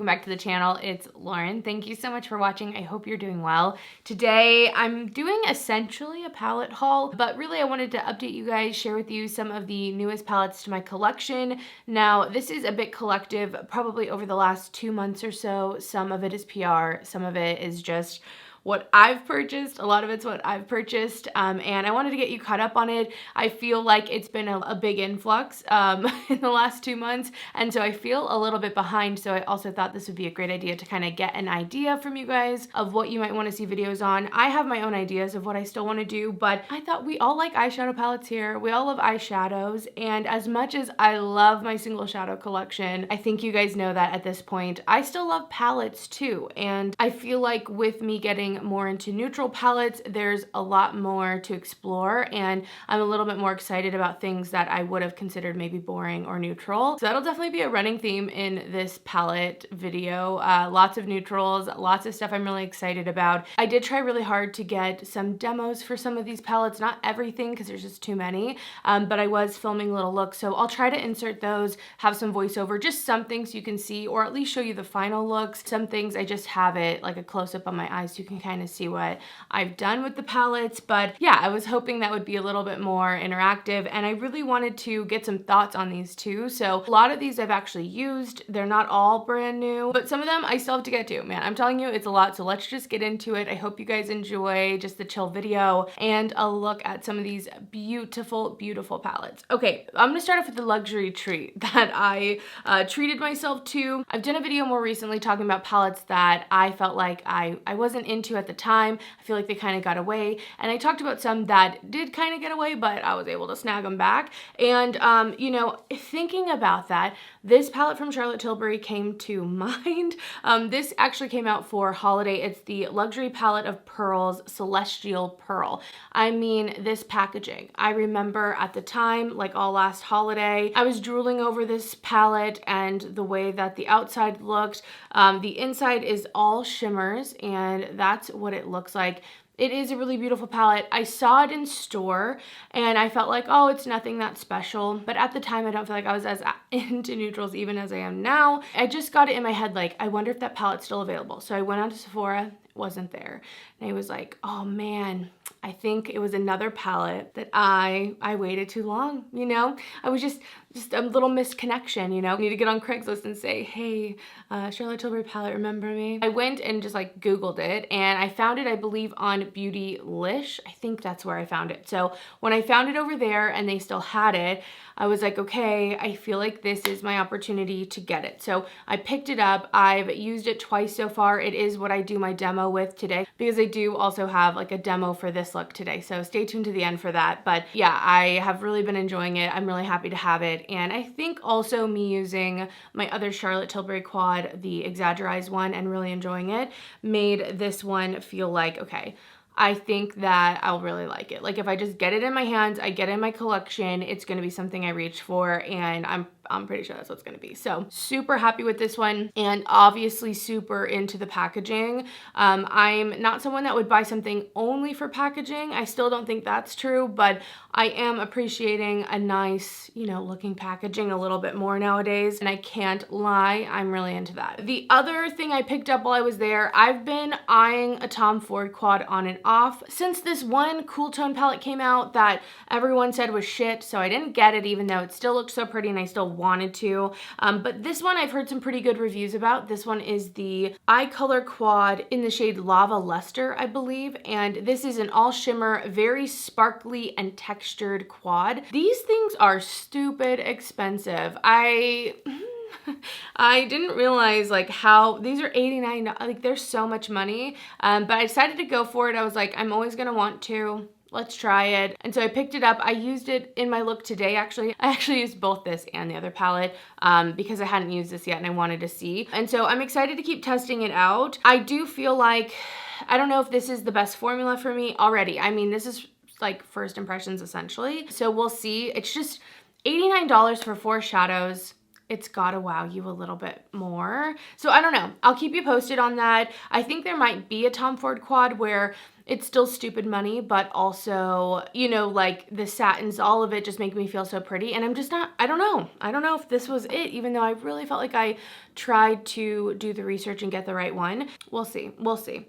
welcome back to the channel. It's Lauren. Thank you so much for watching. I hope you're doing well. Today I'm doing essentially a palette haul, but really I wanted to update you guys, share with you some of the newest palettes to my collection. Now this is a bit collective, probably over the last 2 months or so. Some of it is PR, some of it is just what I've purchased. A lot of it's what I've purchased, and I wanted to get you caught up on it. I feel like it's been a big influx in the last 2 months, and so I feel a little bit behind, so I also thought this would be a great idea to kind of get an idea from you guys of what you might want to see videos on. I have my own ideas of what I still want to do, but I thought we all like eyeshadow palettes here. We all love eyeshadows, and as much as I love my single shadow collection, I think you guys know that at this point, I still love palettes too, and I feel like with me getting more into neutral palettes, there's a lot more to explore, and I'm a little bit more excited about things that I would have considered maybe boring or neutral. So that'll definitely be a running theme in this palette video. Lots of neutrals, lots of stuff I'm really excited about. I did try really hard to get some demos for some of these palettes, not everything because there's just too many, but I was filming little looks, so I'll try to insert those, have some voiceover, just some things you can see, or at least show you the final looks. Some things I just have it like a close-up on my eyes so you can kind of see what I've done with the palettes. But yeah, I was hoping that would be a little bit more interactive, and I really wanted to get some thoughts on these too. So a lot of these I've actually used. They're not all brand new, but some of them I still have to get to. Man, I'm telling you, it's a lot, so let's just get into it. I hope you guys enjoy just the chill video and a look at some of these beautiful, beautiful palettes. Okay, I'm gonna start off with the luxury treat that I treated myself to. I've done a video more recently talking about palettes that I felt like I wasn't into at the time. I feel like they kind of got away, and I talked about some that did kind of get away, but I was able to snag them back. And you know, thinking about that, this palette from Charlotte Tilbury came to mind. This actually came out for holiday. It's the Luxury Palette of Pearls Celestial Pearl. I mean, this packaging, I remember at the time, like all last holiday, I was drooling over this palette and the way that the outside looked. The inside is all shimmers, and that's what it looks like. It is a really beautiful palette. I saw it in store and I felt like, oh, it's nothing that special. But at the time, I don't feel like I was as into neutrals even as I am now. I just got it in my head like, I wonder if that palette's still available. So I went on to Sephora, it wasn't there. And I was like, oh man, I think it was another palette that I waited too long, you know? I was just a little missed connection, you know? I need to get on Craigslist and say, hey, Charlotte Tilbury palette, remember me? I went and just like Googled it, and I found it, I believe, on Beautylish. I think that's where I found it. So when I found it over there and they still had it, I was like, okay, I feel like this is my opportunity to get it. So I picked it up. I've used it twice so far. It is what I do my demo with today, because I do also have like a demo for this look today. So stay tuned to the end for that. But yeah, I have really been enjoying it. I'm really happy to have it. And I think also me using my other Charlotte Tilbury quad, the Exaggerized one, and really enjoying it, made this one feel like, okay, I think that I'll really like it. Like if I just get it in my hands, I get it in my collection, it's gonna be something I reach for, and I'm pretty sure that's what it's gonna be. So super happy with this one, and obviously super into the packaging. I'm not someone that would buy something only for packaging. I still don't think that's true, but I am appreciating a nice, you know, looking packaging a little bit more nowadays, and I can't lie, I'm really into that. The other thing I picked up while I was there, I've been eyeing a Tom Ford quad on and off since this one cool tone palette came out that everyone said was shit, so I didn't get it even though it still looked so pretty and I still wanted to. But this one I've heard some pretty good reviews about. This one is the Eye Color Quad in the shade Lava Luster, I believe, and this is an all shimmer, very sparkly and textured quad. These things are stupid expensive. I didn't realize like how these are $89, like they're so much money, but I decided to go for it. I was like, I'm always gonna want to, let's try it. And so I picked it up. I used it in my look today, actually. I actually used both this and the other palette because I hadn't used this yet and I wanted to see. And so I'm excited to keep testing it out. I do feel like, I don't know if this is the best formula for me already. I mean, this is like first impressions essentially. So we'll see. It's just $89 for 4 shadows. It's gotta wow you a little bit more. So I don't know. I'll keep you posted on that. I think there might be a Tom Ford quad where it's still stupid money, but also, you know, like the satins, all of it just make me feel so pretty. And I'm just not, I don't know if this was it, even though I really felt like I tried to do the research and get the right one. We'll see.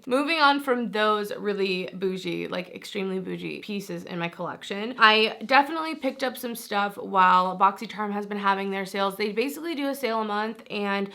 Moving on from those really bougie, like extremely bougie pieces in my collection, I definitely picked up some stuff while BoxyCharm has been having their sales. They basically do a sale a month, and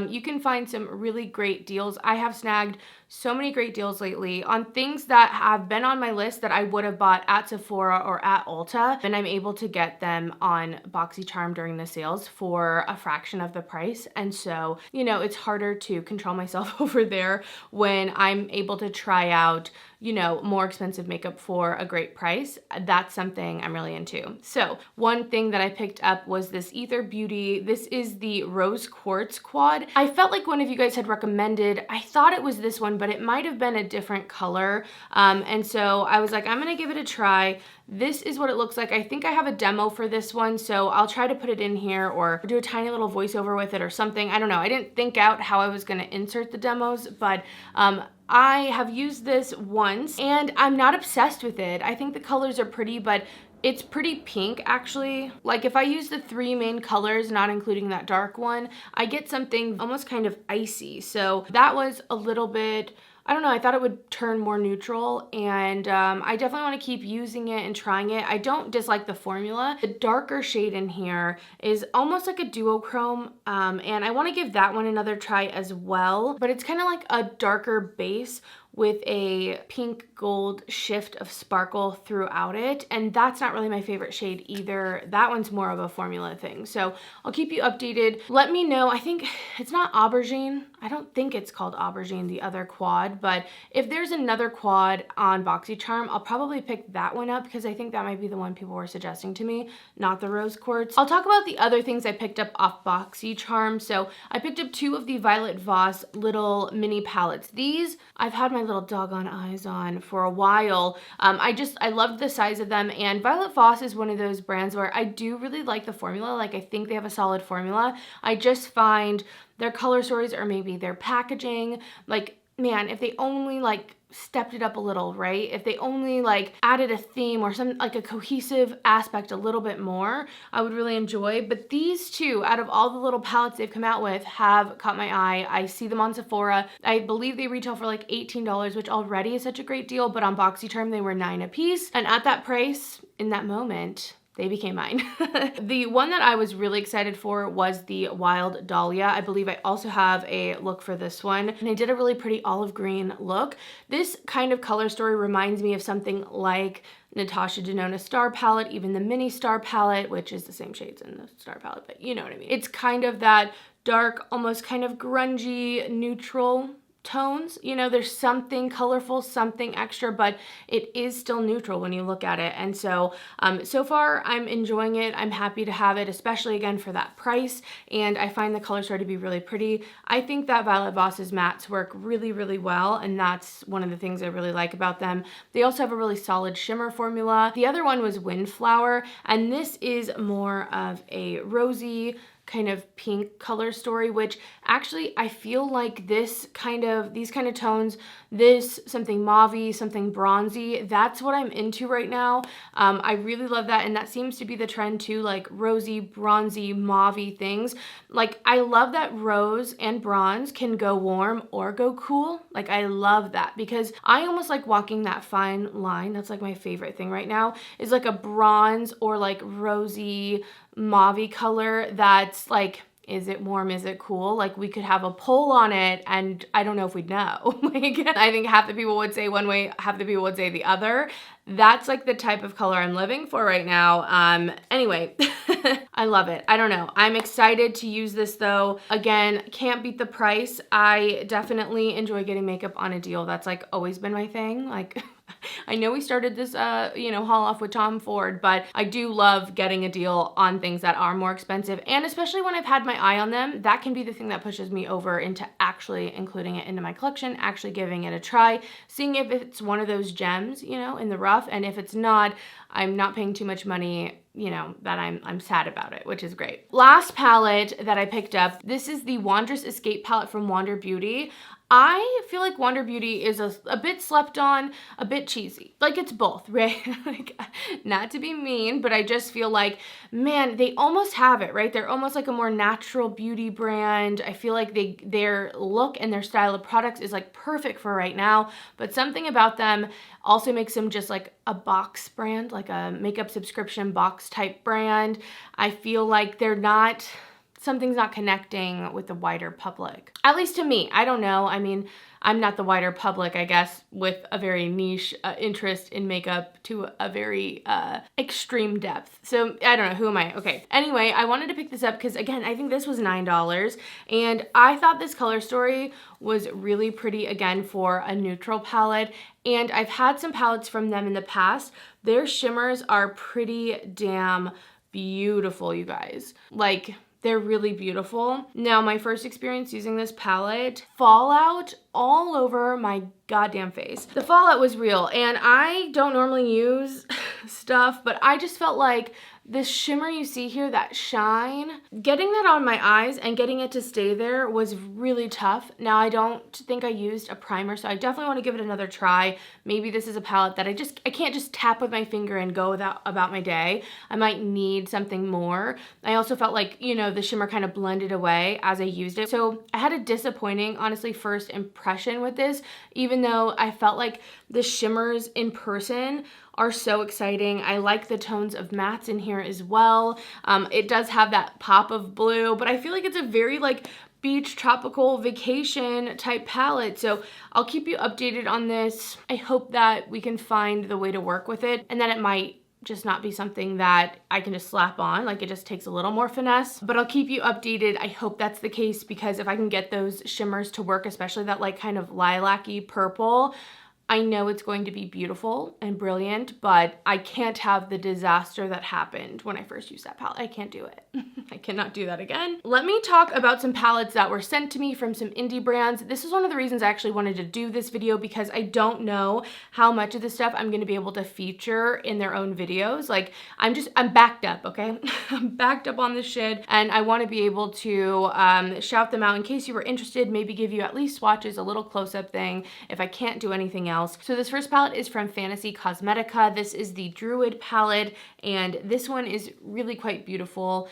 you can find some really great deals. I have snagged so many great deals lately on things that have been on my list that I would have bought at Sephora or at Ulta, and I'm able to get them on BoxyCharm during the sales for a fraction of the price. And so, you know, it's harder to control myself over there when I'm able to try out, you know, more expensive makeup for a great price. That's something I'm really into. So one thing that I picked up was this Ether Beauty. This is the Rose Quartz Quad. I felt like one of you guys had recommended, I thought it was this one, but it might have been a different color. And so I was like, I'm gonna give it a try. This is what it looks like. I think I have a demo for this one, so I'll try to put it in here or do a tiny little voiceover with it or something. I don't know. I didn't think out how I was gonna insert the demos, but I have used this once and I'm not obsessed with it. I think the colors are pretty, but it's pretty pink actually. Like if I use the 3 main colors, not including that dark one, I get something almost kind of icy. So that was a little bit, I don't know, I thought it would turn more neutral, and I definitely want to keep using it and trying it. I don't dislike the formula. The darker shade in here is almost like a duochrome, and I want to give that one another try as well, but it's kind of like a darker base with a pink gold shift of sparkle throughout it, and that's not really my favorite shade either. That one's more of a formula thing, so I'll keep you updated. Let me know. I think it's not aubergine. I don't think it's called aubergine, the other quad, but if there's another quad on BoxyCharm, I'll probably pick that one up because I think that might be the one people were suggesting to me, not the rose quartz. I'll talk about the other things I picked up off BoxyCharm. So I picked up 2 of the Violet Voss little mini palettes. These I've had my little doggone eyes on for a while. I loved the size of them, and Violet Voss is one of those brands where I do really like the formula. Like I think they have a solid formula. I just find their color stories or maybe their packaging, like, man, if they only like stepped it up a little, right? If they only like added a theme or some like a cohesive aspect a little bit more, I would really enjoy. But these 2, out of all the little palettes they've come out with, have caught my eye. I see them on Sephora. I believe they retail for like $18, which already is such a great deal, but on BoxyCharm they were $9 a piece. And at that price, in that moment, they became mine. The one that I was really excited for was the Wild Dahlia. I believe I also have a look for this one, and I did a really pretty olive green look. This kind of color story reminds me of something like Natasha Denona Star Palette, even the Mini Star Palette, which is the same shades in the Star Palette, but you know what I mean. It's kind of that dark, almost kind of grungy, neutral tones. You know, there's something colorful, something extra, but it is still neutral when you look at it. And so, so far I'm enjoying it. I'm happy to have it, especially again for that price. And I find the color story to be really pretty. I think that Violet Voss's mattes work really, really well. And that's one of the things I really like about them. They also have a really solid shimmer formula. The other one was Windflower, and this is more of a rosy, kind of pink color story, which actually I feel like these kind of tones, this something mauvey, something bronzy, that's what I'm into right now. I really love that, and that seems to be the trend too, like rosy, bronzy, mauvey things. Like I love that rose and bronze can go warm or go cool. Like I love that because I almost like walking that fine line. That's like my favorite thing right now, is like a bronze or like rosy mauvey color that's like, is it warm, is it cool? Like we could have a poll on it and I don't know if we'd know. Like I think half the people would say one way, half the people would say the other. That's like the type of color I'm living for right now. Anyway, I love it. I don't know. I'm excited to use this though. Again, can't beat the price. I definitely enjoy getting makeup on a deal. That's like always been my thing. Like I know we started this, haul off with Tom Ford, but I do love getting a deal on things that are more expensive. And especially when I've had my eye on them, that can be the thing that pushes me over into actually including it into my collection, actually giving it a try, seeing if it's one of those gems, in the rough. And if it's not, I'm not paying too much money, that I'm sad about it, which is great. Last palette that I picked up, this is the Wondrous Escape palette from Wander Beauty. I feel like Wander Beauty is a bit slept on, a bit cheesy. Like, it's both, right? Like, not to be mean, but I just feel like, man, they almost have it, right? They're almost like a more natural beauty brand. I feel like their look and their style of products is like perfect for right now, but something about them also makes them just like a box brand, like a makeup subscription box type brand. I feel like something's not connecting with the wider public. At least to me. I don't know. I mean, I'm not the wider public, I guess, with a very niche interest in makeup to a very extreme depth. So I don't know, who am I? Okay. Anyway, I wanted to pick this up because, again, I think this was $9 and I thought this color story was really pretty, again, for a neutral palette. And I've had some palettes from them in the past. Their shimmers are pretty damn beautiful, you guys. Like, they're really beautiful. Now, my first experience using this palette, fallout all over my goddamn face. The fallout was real, and I don't normally use stuff, but I just felt like this shimmer you see here, that shine, getting that on my eyes and getting it to stay there was really tough. Now, I don't think I used a primer, so I definitely want to give it another try. Maybe this is a palette that I can't just tap with my finger and go about my day. I might need something more. I also felt like, you know, the shimmer kind of blended away as I used it. So I had a disappointing, honestly, first impression with this, even though I felt like the shimmers in person are so exciting. I like the tones of mattes in here as well. It does have that pop of blue, but I feel like it's a very like beach tropical vacation type palette. So I'll keep you updated on this. I hope that we can find the way to work with it and that it might just not be something that I can just slap on, like it just takes a little more finesse, but I'll keep you updated. I hope that's the case because if I can get those shimmers to work, especially that like kind of lilac-y purple, I know it's going to be beautiful and brilliant, but I can't have the disaster that happened when I first used that palette. I can't do it. I cannot do that again. Let me talk about some palettes that were sent to me from some indie brands. This is one of the reasons I actually wanted to do this video because I don't know how much of this stuff I'm gonna be able to feature in their own videos. Like, I'm backed up, okay? I'm backed up on this shit and I wanna be able to shout them out in case you were interested, maybe give you at least swatches, a little close-up thing if I can't do anything else. So this first palette is from Fantasy Cosmetica. This is the Druid palette, and this one is really quite beautiful.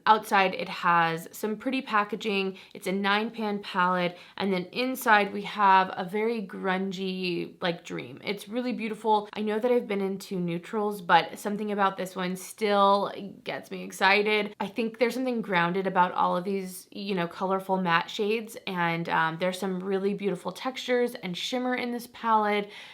Outside it has some pretty packaging. It's a 9-pan palette, and then inside we have a very grungy like dream. It's really beautiful. I know that I've been into neutrals, but something about this one still gets me excited. I think there's something grounded about all of these, you know, colorful matte shades, and there's some really beautiful textures and shimmer in this palette.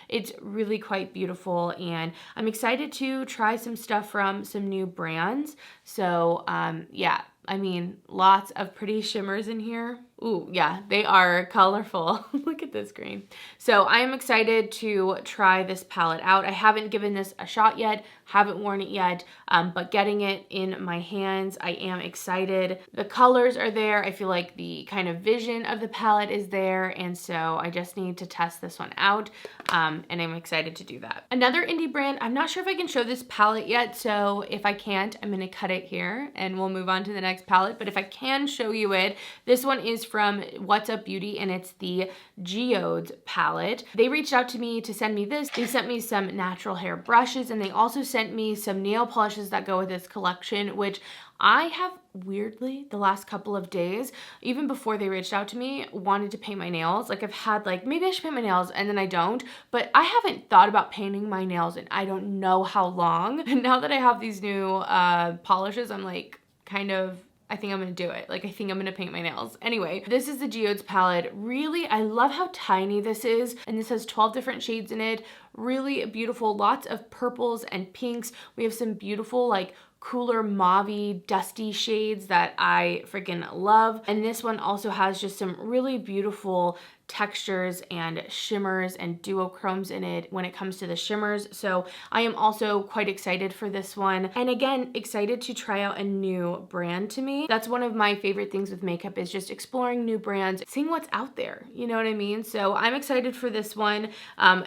It's really quite beautiful, and I'm excited to try some stuff from some new brands. So yeah, I mean, lots of pretty shimmers in here. Ooh, yeah, they are colorful. Look at this green. So I am excited to try this palette out. I haven't given this a shot yet, haven't worn it yet, but getting it in my hands, I am excited. The colors are there. I feel like the kind of vision of the palette is there, and so I just need to test this one out, and I'm excited to do that. Another indie brand, I'm not sure if I can show this palette yet, so if I can't, I'm gonna cut it here, and we'll move on to the next palette, but if I can show you it, this one is from What's Up Beauty, and it's the Geodes palette. They reached out to me to send me this. They sent me some natural hair brushes, and they also sent me some nail polishes that go with this collection, which I have weirdly the last couple of days, even before they reached out to me, wanted to paint my nails. Like, I've had like, maybe I should paint my nails, and then I don't, but I haven't thought about painting my nails in I don't know how long. And now that I have these new polishes, I'm like, kind of, I think I'm gonna do it. Like, I think I'm gonna paint my nails. Anyway, this is the Geodes palette. Really, I love how tiny this is, and this has 12 different shades in it. Really beautiful, lots of purples and pinks. We have some beautiful, like, cooler mauve-y dusty shades that I freaking love. And this one also has just some really beautiful textures and shimmers and duochromes in it when it comes to the shimmers. So I am also quite excited for this one. And again, excited to try out a new brand to me. That's one of my favorite things with makeup, is just exploring new brands, seeing what's out there. You know what I mean? So I'm excited for this one.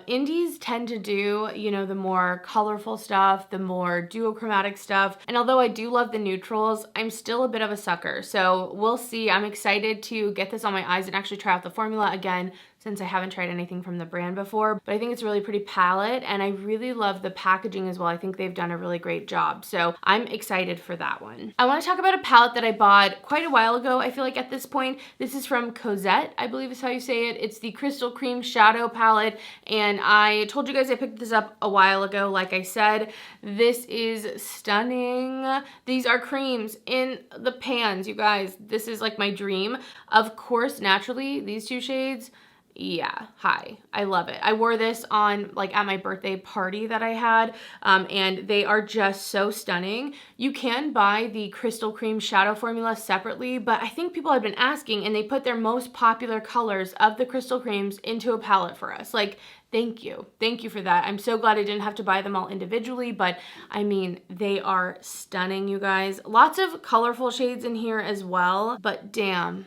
Indies tend to do, you know, the more colorful stuff, the more duochromatic stuff. And although I do love the neutrals, I'm still a bit of a sucker. So we'll see. I'm excited to get this on my eyes and actually try out the formula again, since I haven't tried anything from the brand before. But I think it's a really pretty palette, and I really love the packaging as well. I think they've done a really great job. So I'm excited for that one. I wanna talk about a palette that I bought quite a while ago, I feel like at this point. This is from Kosette, I believe is how you say it. It's the Crystal Cream Shadow Palette, and I told you guys I picked this up a while ago, like I said. This is stunning. These are creams in the pans, you guys. This is like my dream. Of course, naturally, these two shades, yeah, hi, I love it. I wore this on like at my birthday party that I had, and they are just so stunning. You can buy the Crystal Cream Shadow formula separately, but I think people have been asking, and they put their most popular colors of the Crystal Creams into a palette for us. Like, thank you. Thank you for that. I'm so glad I didn't have to buy them all individually, but I mean, they are stunning, you guys. Lots of colorful shades in here as well, but damn,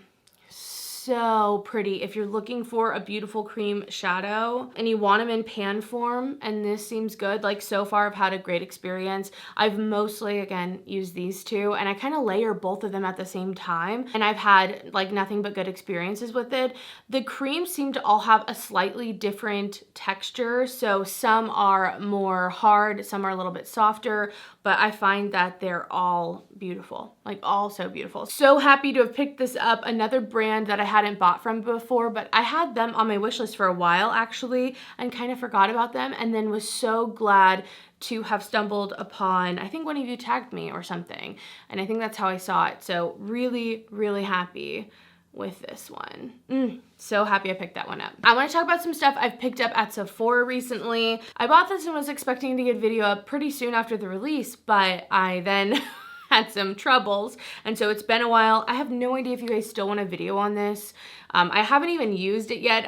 so pretty. If you're looking for a beautiful cream shadow and you want them in pan form, and this seems good, like so far I've had a great experience. I've mostly, again, used these two, and I kind of layer both of them at the same time, and I've had like nothing but good experiences with it. The creams seem to all have a slightly different texture, so some are more hard, some are a little bit softer, but I find that they're all beautiful, like all so beautiful. So happy to have picked this up. Another brand that I hadn't bought from before, but I had them on my wish list for a while actually, and kind of forgot about them, and then was so glad to have stumbled upon, I think one of you tagged me or something, and I think that's how I saw it. So really, really happy with this one. So happy I picked that one up. I want to talk about some stuff I've picked up at Sephora recently. I bought this and was expecting to get video up pretty soon after the release, but I then had some troubles, and so it's been a while. I have no idea if you guys still want a video on this. I haven't even used it yet.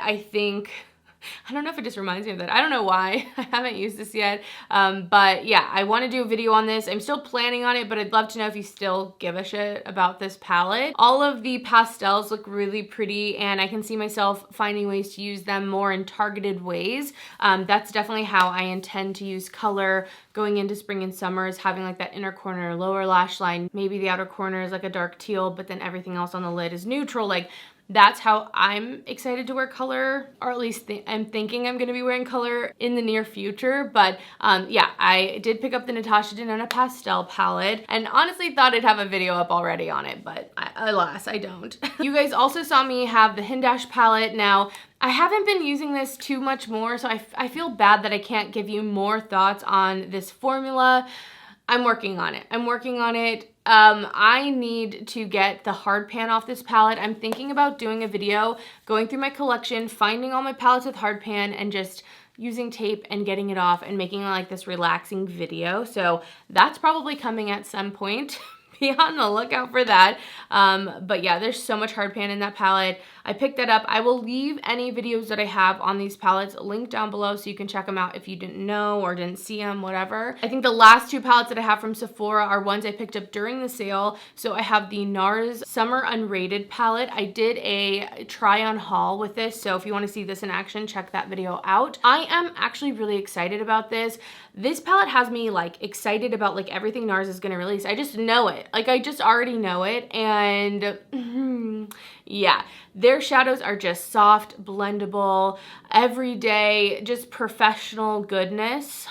I don't know if it just reminds me of that. I don't know why I haven't used this yet. But yeah, I want to do a video on this. I'm still planning on it, but I'd love to know if you still give a shit about this palette. All of the pastels look really pretty, and I can see myself finding ways to use them more in targeted ways. That's definitely how I intend to use color going into spring and summer, is having like that inner corner, lower lash line. Maybe the outer corner is like a dark teal, but then everything else on the lid is neutral. Like, that's how I'm excited to wear color, or at least I'm thinking I'm gonna be wearing color in the near future. But yeah, I did pick up the Natasha Denona Pastel palette, and honestly thought I'd have a video up already on it, but alas, I don't. You guys also saw me have the Hindash palette. Now, I haven't been using this too much more, so I feel bad that I can't give you more thoughts on this formula. I'm working on it. I need to get the hard pan off this palette. I'm thinking about doing a video, going through my collection, finding all my palettes with hard pan, and just using tape and getting it off and making like this relaxing video. So that's probably coming at some point. Be on the lookout for that. But yeah, there's so much hard pan in that palette. I picked that up. I will leave any videos that I have on these palettes linked down below so you can check them out if you didn't know or didn't see them, whatever. I think the last two palettes that I have from Sephora are ones I picked up during the sale. So I have the NARS Summer Unrated palette. I did a try on haul with this, so if you want to see this in action, check that video out. I am actually really excited about this. This palette has me like excited about like everything NARS is gonna release. I just know it. Like, I just already know it, and yeah, their shadows are just soft, blendable, everyday, just professional goodness.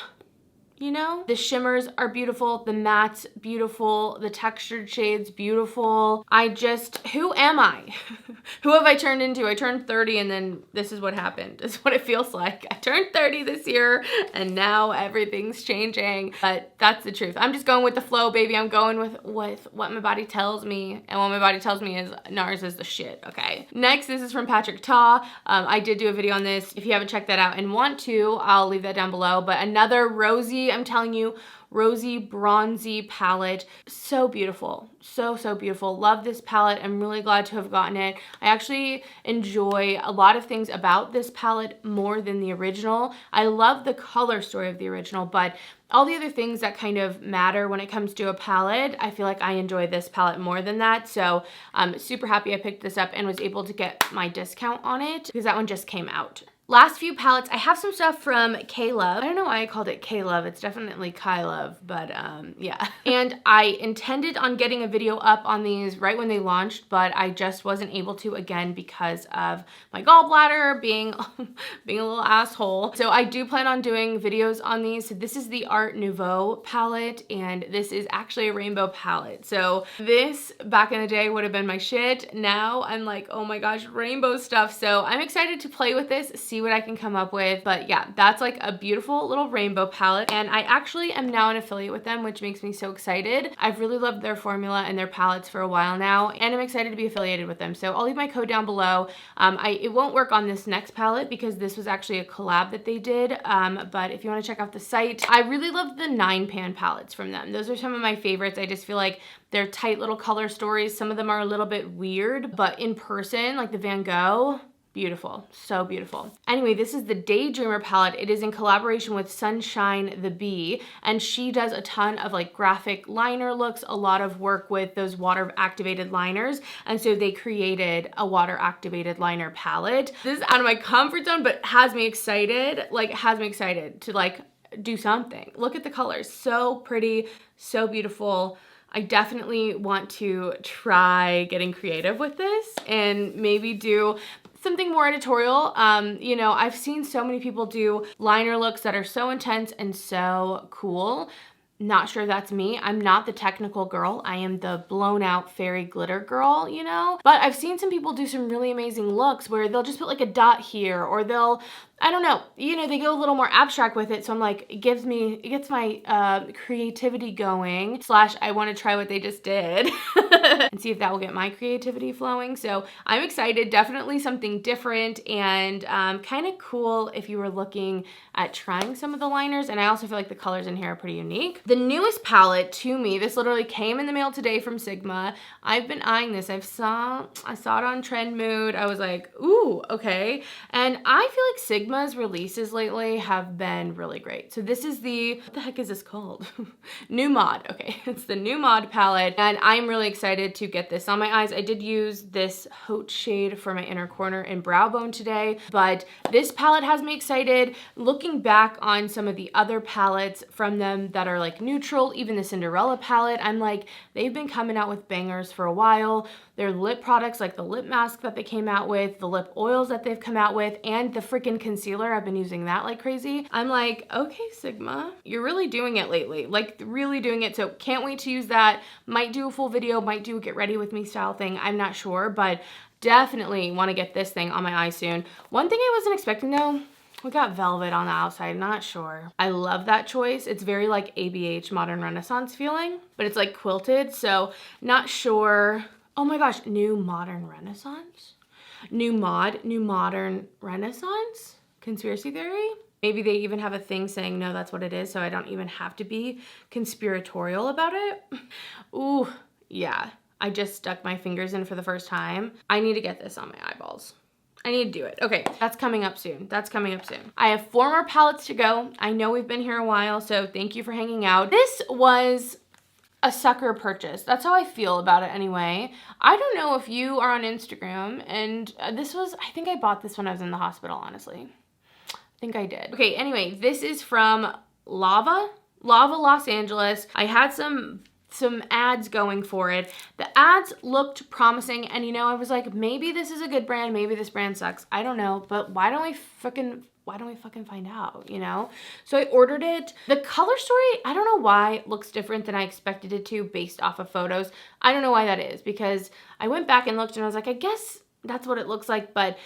You know, the shimmers are beautiful, the mattes beautiful, the textured shades beautiful. Who am I? Who have I turned into? I turned 30 and then this is what happened. This is what it feels like. I turned 30 this year and now everything's changing, but that's the truth. I'm just going with the flow, baby. I'm going with what my body tells me, and what my body tells me is NARS is the shit, okay? Next, this is from Patrick Ta. I did do a video on this. If you haven't checked that out and want to, I'll leave that down below, but another rosy, I'm telling you, rosy bronzy palette. So beautiful, so beautiful. Love this palette. I'm really glad to have gotten it. I actually enjoy a lot of things about this palette more than the original. I love the color story of the original, but all the other things that kind of matter when it comes to a palette, I feel like I enjoy this palette more than that. So I'm super happy I picked this up and was able to get my discount on it because that one just came out. Last few palettes, I have some stuff from K-Love. I don't know why I called it K-Love. It's definitely Kai-Love, but yeah. And I intended on getting a video up on these right when they launched, but I just wasn't able to again because of my gallbladder being a little asshole. So I do plan on doing videos on these. So this is the Art Nouveau palette, and this is actually a rainbow palette. So this back in the day would have been my shit. Now I'm like, oh my gosh, rainbow stuff. So I'm excited to play with this, see what I can come up with. But yeah, that's like a beautiful little rainbow palette, and I actually am now an affiliate with them, which makes me so excited. I've really loved their formula and their palettes for a while now, and I'm excited to be affiliated with them. So I'll leave my code down below. It won't work on this next palette because this was actually a collab that they did, but if you want to check out the site, I really love the 9-pan palettes from them. Those are some of my favorites. I just feel like they're tight little color stories. Some of them are a little bit weird, but in person, like the Van Gogh, beautiful, so beautiful. Anyway, this is the Daydreamer palette. It is in collaboration with Sunshine the Bee, and she does a ton of like graphic liner looks, a lot of work with those water activated liners, and so they created a water activated liner palette. This is out of my comfort zone, but has me excited, to like do something. Look at the colors, so pretty, so beautiful. I definitely want to try getting creative with this and maybe do something more editorial. You know, I've seen so many people do liner looks that are so intense and so cool. Not sure that's me. I'm not the technical girl. I am the blown out fairy glitter girl, you know? But I've seen some people do some really amazing looks where they'll just put like a dot here, or they'll, I don't know, you know, they go a little more abstract with it. So I'm like, it gets my creativity going, / I want to try what they just did and see if that will get my creativity flowing. So I'm excited, definitely something different, and kind of cool if you were looking at trying some of the liners. And I also feel like the colors in here are pretty unique. The newest palette to me, this literally came in the mail today from Sigma. I've been eyeing this. I saw it on Trend Mood. I was like, ooh, okay. And I feel like Sigma's releases lately have been really great. So this is what the heck is this called? New Mod. Okay, it's the New Mod palette, and I'm really excited to get this on my eyes. I did use this Haute shade for my inner corner and brow bone today, but this palette has me excited. Looking back on some of the other palettes from them that are like neutral, even the Cinderella palette, I'm like, they've been coming out with bangers for a while. Their lip products, like the lip mask that they came out with, the lip oils that they've come out with, and the freaking concealer, I've been using that like crazy. I'm like, okay, Sigma, you're really doing it lately, like really doing it. So can't wait to use that. Might do a full video, might do a get ready with me style thing, I'm not sure, but definitely want to get this thing on my eye soon. One thing I wasn't expecting though, we got velvet on the outside, not sure. I love that choice. It's very like ABH Modern Renaissance feeling, but it's like quilted, so not sure. Oh my gosh, New Modern Renaissance? New Modern Renaissance? Conspiracy theory? Maybe they even have a thing saying, no, that's what it is, so I don't even have to be conspiratorial about it. Ooh, yeah. I just stuck my fingers in for the first time. I need to get this on my eyeballs. I need to do it. Okay, that's coming up soon. That's coming up soon. I have 4 more palettes to go. I know we've been here a while, so thank you for hanging out. This was a sucker purchase. That's how I feel about it anyway. I don't know if you are on Instagram, and I think I bought this when I was in the hospital, honestly. I think I did. Okay, anyway, this is from Lava Los Angeles. I had some ads going for it. The ads looked promising, and you know, I was like, maybe this is a good brand, maybe this brand sucks. I don't know, but why don't we fucking find out, you know? So I ordered it. The color story, I don't know why it looks different than I expected it to based off of photos. I don't know why that is, because I went back and looked and I was like, I guess that's what it looks like, but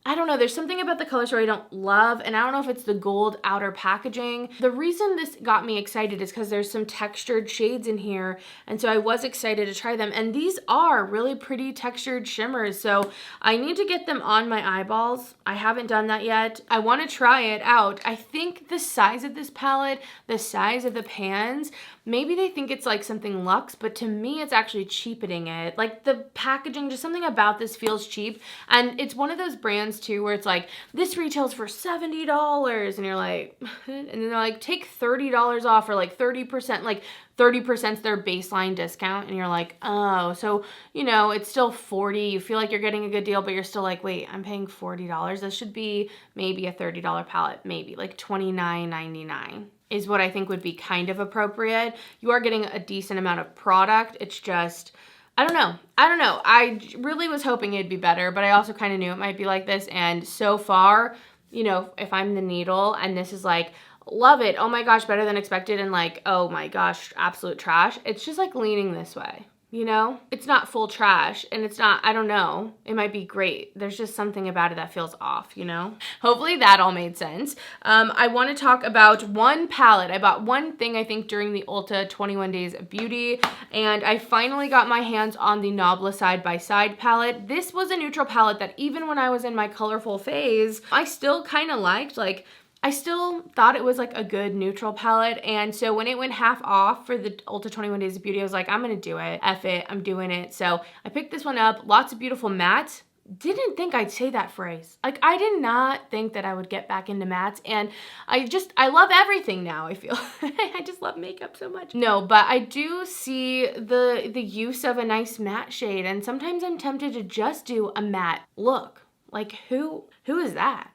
I don't know, there's something about the color story I don't love, and I don't know if it's the gold outer packaging. The reason this got me excited is because there's some textured shades in here, and so I was excited to try them, and these are really pretty textured shimmers, so I need to get them on my eyeballs. I haven't done that yet. I want to try it out. I think the size of this palette, the size of the pans, maybe they think it's like something luxe, but to me it's actually cheapening it. Like the packaging, just something about this feels cheap, and it's one of those brands brands too where it's like, this retails for $70 and you're like, and then they're like, take $30 off or like 30%, like 30% is their baseline discount, and you're like, oh, so, you know, it's still $40. You feel like you're getting a good deal, but you're still like, wait, I'm paying $40. This should be maybe a $30 palette, maybe like $29.99 is what I think would be kind of appropriate. You are getting a decent amount of product. It's just, I don't know. I really was hoping it'd be better, but I also kind of knew it might be like this. And so far, you know, if I'm the needle and this is like, love it, oh my gosh, better than expected, and like, oh my gosh, absolute trash, it's just like leaning this way, you know? It's not full trash, and it's not, I don't know, it might be great. There's just something about it that feels off, you know? Hopefully that all made sense. I want to talk about one palette. I bought one thing, I think, during the Ulta 21 Days of Beauty, and I finally got my hands on the Nabla Side by Side palette. This was a neutral palette that even when I was in my colorful phase, I still kind of liked. Like, I still thought it was like a good neutral palette, and so when it went half off for the Ulta 21 Days of Beauty, I was like, I'm gonna do it. F it, I'm doing it. So I picked this one up. Lots of beautiful mattes. Didn't think I'd say that phrase. Like, I did not think that I would get back into mattes, and I love everything now, I feel. I just love makeup so much. No, but I do see the use of a nice matte shade, and sometimes I'm tempted to just do a matte look. Like, who is that?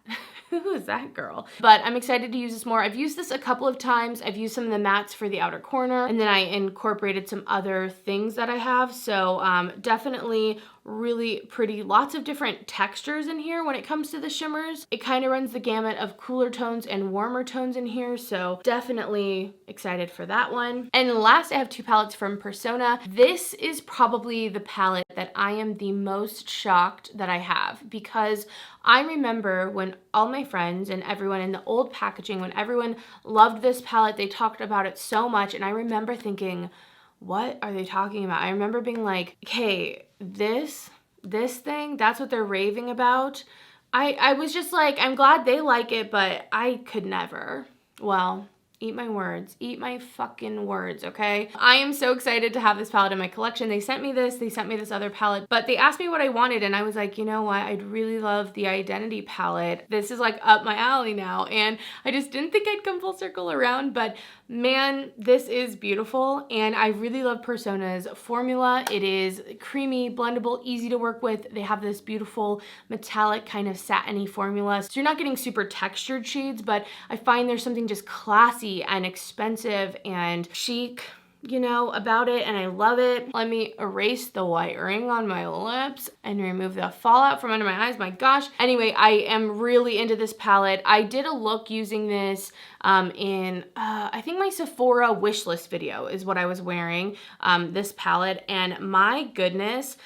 Who is that girl? But I'm excited to use this more. I've used this a couple of times. I've used some of the mattes for the outer corner, and then I incorporated some other things that I have. So definitely really pretty. Lots of different textures in here when it comes to the shimmers. It kind of runs the gamut of cooler tones and warmer tones in here, so definitely excited for that one. And last, I have two palettes from Persona. This is probably the palette that I am the most shocked that I have, because I remember when all my friends and everyone in the old packaging, when everyone loved this palette, they talked about it so much, and I remember thinking, what are they talking about? I remember being like, okay, this thing, that's what they're raving about. I was just like, I'm glad they like it, but I could never. Well, eat my words. Eat my fucking words, okay? I am so excited to have this palette in my collection. They sent me this other palette, but they asked me what I wanted, and I was like, you know what? I'd really love the Identity palette. This is like up my alley now, and I just didn't think I'd come full circle around, but man, this is beautiful, and I really love Persona's formula. It is creamy, blendable, easy to work with. They have this beautiful metallic kind of satiny formula, so you're not getting super textured shades, but I find there's something just classy and expensive and chic, you know, about it, and I love it. Let me erase the white ring on my lips and remove the fallout from under my eyes. My gosh. Anyway, I am really into this palette. I did a look using this in, I think my Sephora wishlist video is what I was wearing, this palette, and my goodness,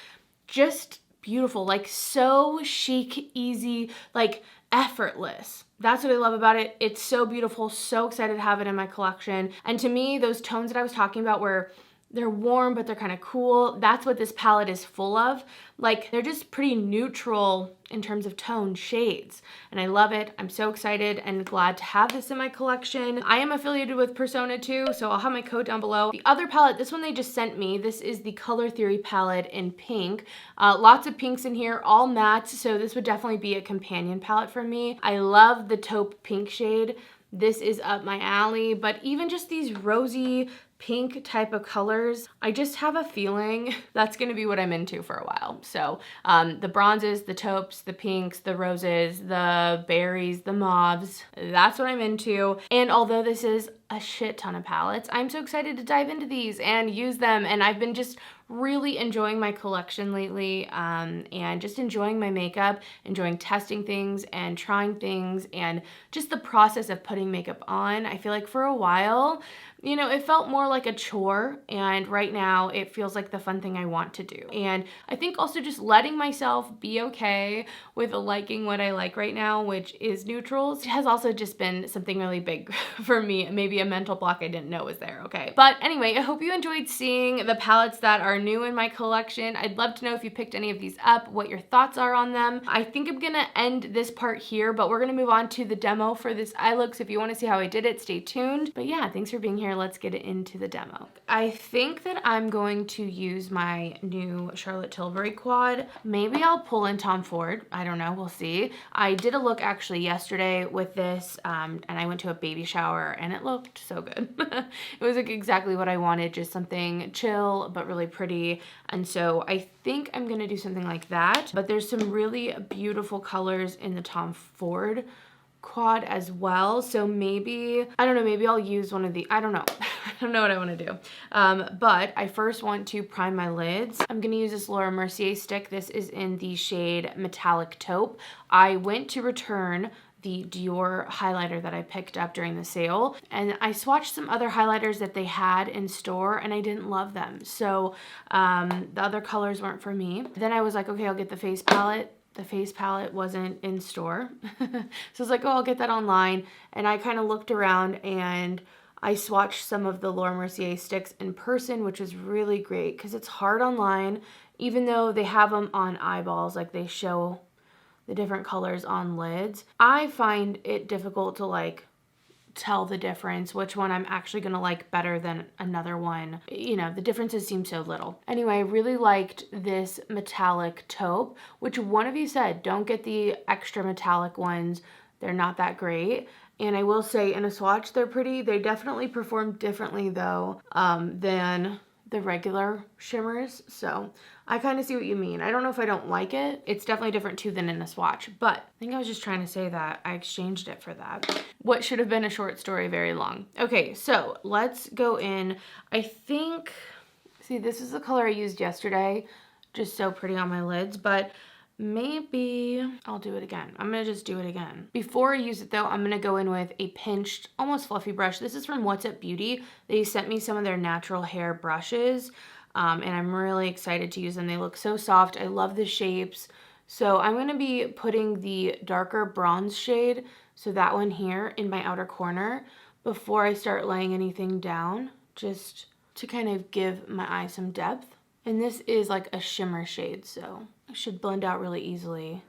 just beautiful. Like, so chic, easy, like effortless. That's what I love about it. It's so beautiful, so excited to have it in my collection. And to me, those tones that I was talking about where they're warm, but they're kind of cool, that's what this palette is full of. Like, they're just pretty neutral in terms of tone shades, and I love it. I'm so excited and glad to have this in my collection. I am affiliated with Persona too, so I'll have my code down below. The other palette, this one they just sent me, this is the Color Theory palette in pink. Lots of pinks in here, all mattes, so this would definitely be a companion palette for me. I love the taupe pink shade. This is up my alley, but even just these rosy pink type of colors, I just have a feeling that's gonna be what I'm into for a while. So the bronzes, the taupes, the pinks, the roses, the berries, the mauves, that's what I'm into. And although this is a shit ton of palettes, I'm so excited to dive into these and use them, and I've been just really enjoying my collection lately, and just enjoying my makeup, enjoying testing things and trying things, and just the process of putting makeup on. I feel like for a while, you know, it felt more like a chore, and right now it feels like the fun thing I want to do. And I think also just letting myself be okay with liking what I like right now, which is neutrals, has also just been something really big for me. Maybe a mental block I didn't know was there, okay? But anyway, I hope you enjoyed seeing the palettes that are new in my collection. I'd love to know if you picked any of these up, what your thoughts are on them. I think I'm gonna end this part here, but we're gonna move on to the demo for this eye look. So if you wanna see how I did it, stay tuned. But yeah, thanks for being here. Let's get into the demo. I think that I'm going to use my new Charlotte Tilbury quad. Maybe I'll pull in Tom Ford. I don't know, we'll see. I did a look actually yesterday with this and I went to a baby shower and it looked so good. It was like exactly what I wanted, just something chill but really pretty. And so I think I'm gonna do something like that. But there's some really beautiful colors in the Tom Ford quad as well. So maybe, I don't know, maybe I'll use one of the, I don't know. I don't know what I want to do. But I first want to prime my lids. I'm going to use this Laura Mercier stick. This is in the shade Metallic Taupe. I went to return the Dior highlighter that I picked up during the sale, and I swatched some other highlighters that they had in store and I didn't love them. So the other colors weren't for me. Then I was like, okay, I'll get the face palette. The face palette wasn't in store. So I was like, oh, I'll get that online. And I kind of looked around and I swatched some of the Laura Mercier sticks in person, which was really great because it's hard online, even though they have them on eyeballs, like they show the different colors on lids. I find it difficult to like tell the difference, which one I'm actually gonna like better than another one. You know, the differences seem so little. Anyway, I really liked this Metallic Taupe, which one of you said, don't get the extra metallic ones. They're not that great. And I will say in a swatch, they're pretty. They definitely perform differently though than the regular shimmers. So I kind of see what you mean. I don't know if I don't like it. It's definitely different too than in a swatch, but I think I was just trying to say that I exchanged it for that. What should have been a short story, very long. Okay, so let's go in. I think, see, this is the color I used yesterday. Just so pretty on my lids, but maybe I'll do it again. I'm gonna just do it again. Before I use it though, I'm gonna go in with a pinched, almost fluffy brush. This is from What's Up Beauty. They sent me some of their natural hair brushes and I'm really excited to use them. They look so soft. I love the shapes. So I'm gonna be putting the darker bronze shade, so that one here, in my outer corner before I start laying anything down, just to kind of give my eye some depth. And this is like a shimmer shade, so it should blend out really easily.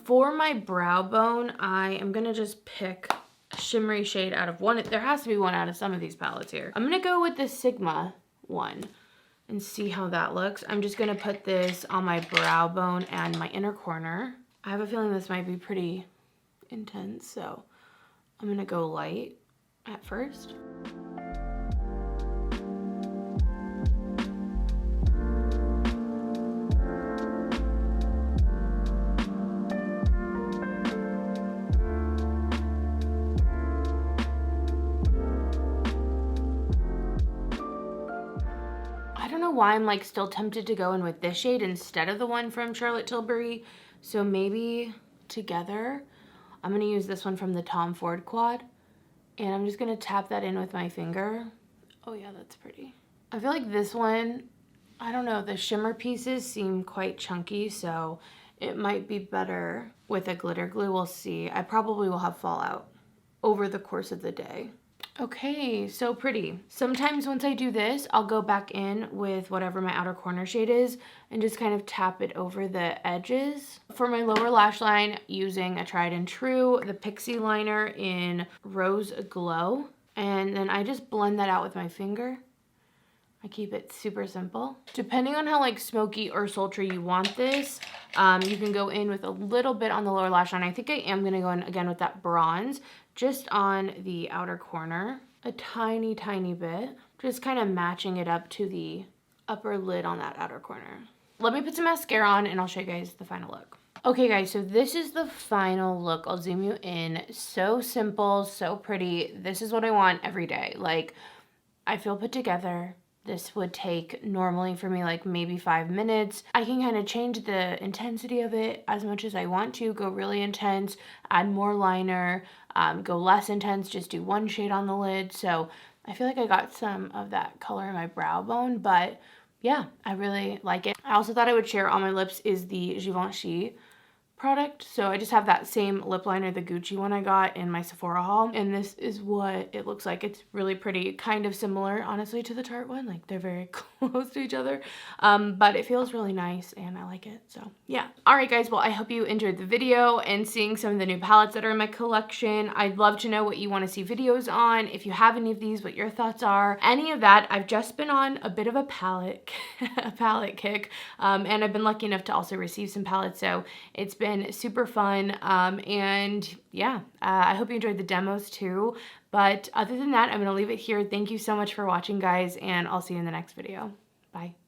For my brow bone, I am gonna just pick a shimmery shade out of one. There has to be one out of some of these palettes here. I'm gonna go with the Sigma one and see how that looks. I'm just gonna put this on my brow bone and my inner corner. I have a feeling this might be pretty intense, so I'm gonna go light at first. Why I'm like still tempted to go in with this shade instead of the one from Charlotte Tilbury. So maybe together I'm gonna use this one from the Tom Ford quad and I'm just gonna tap that in with my finger. Oh yeah, that's pretty. I feel like this one, I don't know, the shimmer pieces seem quite chunky, so it might be better with a glitter glue. We'll see. I probably will have fallout over the course of the day. Okay, so pretty. Sometimes once I do this, I'll go back in with whatever my outer corner shade is and just kind of tap it over the edges. For my lower lash line, using a tried and true, the Pixie liner in Rose Glow. And then I just blend that out with my finger. I keep it super simple. Depending on how like smoky or sultry you want this, you can go in with a little bit on the lower lash line. I think I am gonna go in again with that bronze, just on the outer corner, a tiny, tiny bit, just kind of matching it up to the upper lid on that outer corner. Let me put some mascara on and I'll show you guys the final look. Okay guys, so this is the final look. I'll zoom you in. So simple, so pretty. This is what I want every day. Like, I feel put together. This would take normally for me like maybe 5 minutes. I can kind of change the intensity of it as much as I want to, go really intense, add more liner, go less intense, just do one shade on the lid. So I feel like I got some of that color in my brow bone, but yeah, I really like it. I also thought I would share on my lips is the Givenchy product. So I just have that same lip liner, the Gucci one I got in my Sephora haul, and this is what it looks like. It's really pretty, kind of similar honestly to the Tarte one, like they're very close to each other, but it feels really nice and I like it. So yeah. All right guys, well I hope you enjoyed the video and seeing some of the new palettes that are in my collection. I'd love to know what you want to see videos on, if you have any of these, what your thoughts are, any of that. I've just been on a bit of a palette kick, and I've been lucky enough to also receive some palettes, so it's been super fun, and yeah, I hope you enjoyed the demos too. But other than that, I'm gonna leave it here. Thank you so much for watching, guys, and I'll see you in the next video. Bye.